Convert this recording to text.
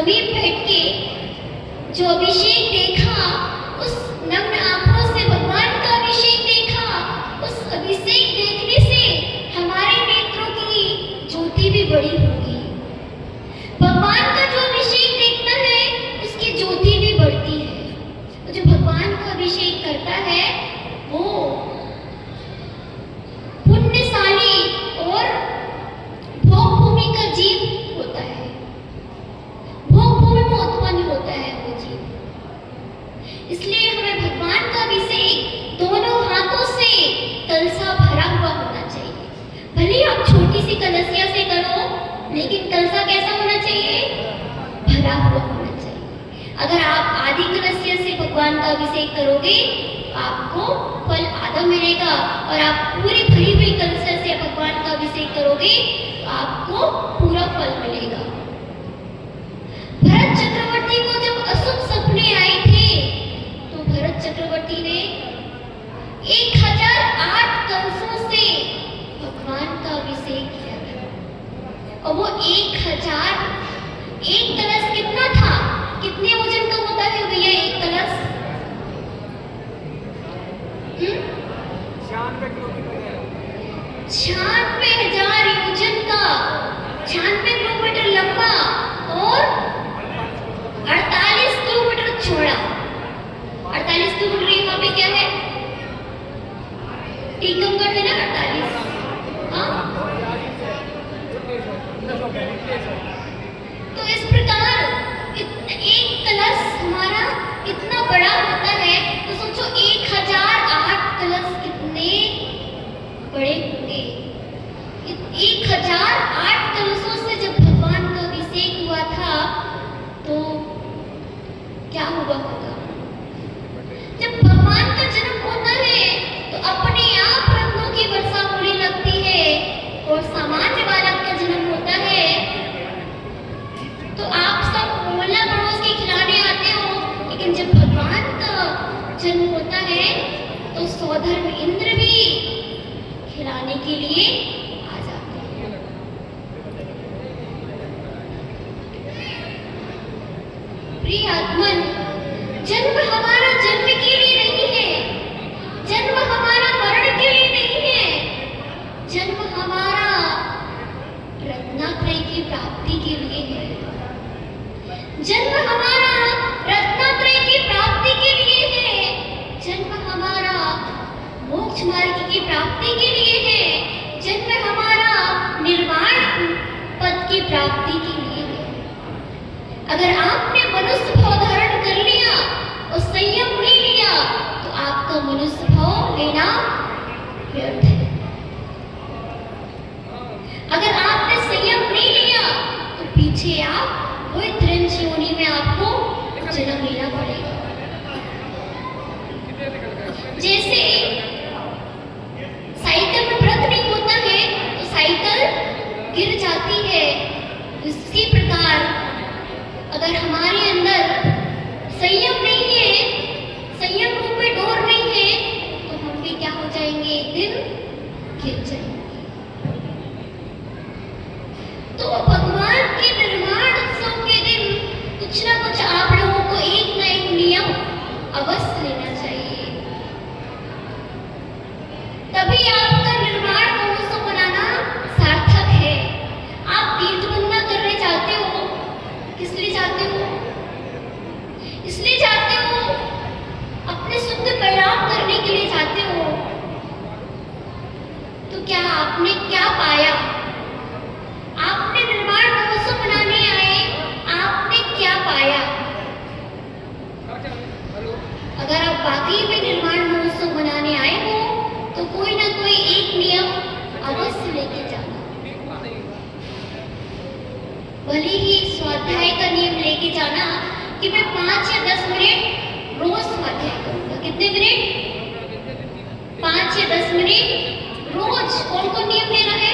समीप बैठ के जो अभिषेक देखा, उस नग्न आंखों से भगवान का अभिषेक देखा, उस अभिषेक देखने से हमारे नेत्रों की ज्योति भी बड़ी होगी। भगवान का जो अभिषेक देखना है, उसकी ज्योति भी बढ़ती है। तो जो भगवान का अभिषेक करता है वो पुण्यशाली और भोग भूमि का जीव होता है। भोग भूमि में उत्पन्न होता है वो जीव। इसलिए हमें भगवान का अभिषेक दोनों हाथों से कलशा भरा हुआ होना चाहिए। भले आप छोटी सी कलशिया से करो, लेकिन कलशा कैसा होना चाहिए? भरा हुआ होना चाहिए। अगर आप आधी कलशिया से भगवान का अभिषेक करोगे, आपको फल आधा मिलेगा, और आप पूरी भरी हुई कलशा से भगवान का अभिषेक करोगे तो आपको पूरा फल मिलेगा। भरत चक्रवर्ती को जब अशुभ सपने आए थे, तो भरत चक्रवर्ती ने 1008 कलशों से भगवान का अभिषेक किया था। और वो 1000 एक कलश कितना था? कितने वजन का होता है भैया एक कलश? 96,000 योजन का, 96 किलोमीटर लंबा और 48 किलोमीटर चौड़ा। 48 किलोमीटर यहाँ पे क्या है? टीकमगढ़ है ना 48। हाँ, तो इस प्रकार एक कलश हमारा इतना बड़ा होता है, तो सोचो 1008 कलश कितने बड़े होंगे। 1008 कलशों से जब भगवान का अभिषेक हुआ था, तो क्या हुआ होगा? जब भगवान का जन्म होता है तो अपने आप रत्नों की वर्षा होने लगती है, और सामान्य बालक का जन्म होता है तो आप सब मोहल्ला पड़ोस के खिलाने आते हो, लेकिन जब भगवान का जन्म होता है तो सौधर्म इंद्र भी खिलाने के लिए आ जाते हैं। प्रिय आत्मन, जन्म हमारा जन्म के लिए नहीं है, जन्म हमारा मरण के लिए नहीं है, जन्म हमारा रत्नात्रय की प्राप्ति के लिए है। जन्म हमारा रत्नात्रय की प्राप्ति के लिए है। जन्म हमारा मोक्ष मार्ग की प्राप्ति के लिए है। जन्म हमारा निर्वाण पद की प्राप्ति के लिए है। अगर आपने मनुष्य भाव धारण कर लिया और संयम नहीं लिया, तो आपका मनुष्य भाव लेना व्यर्थ है। अगर आपने संयम नहीं लिया तो पीछे आप वही त्रंश योनि में आपको जन्म लेना पड़ेगा। जैसे साइकिल में ब्रेक नहीं होता है तो साइकिल गिर जाती है, इसी प्रकार अगर हमारे अंदर संयम नहीं है, संयम रूप में डोर नहीं है, तो हम भी क्या हो जाएंगे? एक दिन गिर जाएंगे। तो भगवान के निर्माण उत्सव के दिन कुछ ना कुछ आप लोगों को एक ना एक नियम अवश्य लेना चाहिए, तभी आपका निर्माण महोत्सव मनाना सार्थक है। आप तीर्थ बंदना करने जाते हो, किस लिए जाते हो? इसलिए जाते हो अपने शुद्ध परिणाम करने के लिए जाते हो। तो क्या आपने क्या पाया? आपने निर्माण महोत्सव मनाने आए, आपने क्या पाया? अगर आप वाकई में निर्माण महोत्सव मनाने आए हो तो कोई ना कोई एक नियम अवश्य लेके जाना। भले ही स्वाध्याय का नियम लेके जाना कि मैं 5 या 10 मिनट रोज स्वाध्याय करूंगा। कितने मिनट? 5 या 10 मिनट रोज। कौन कौन नियम लेना है?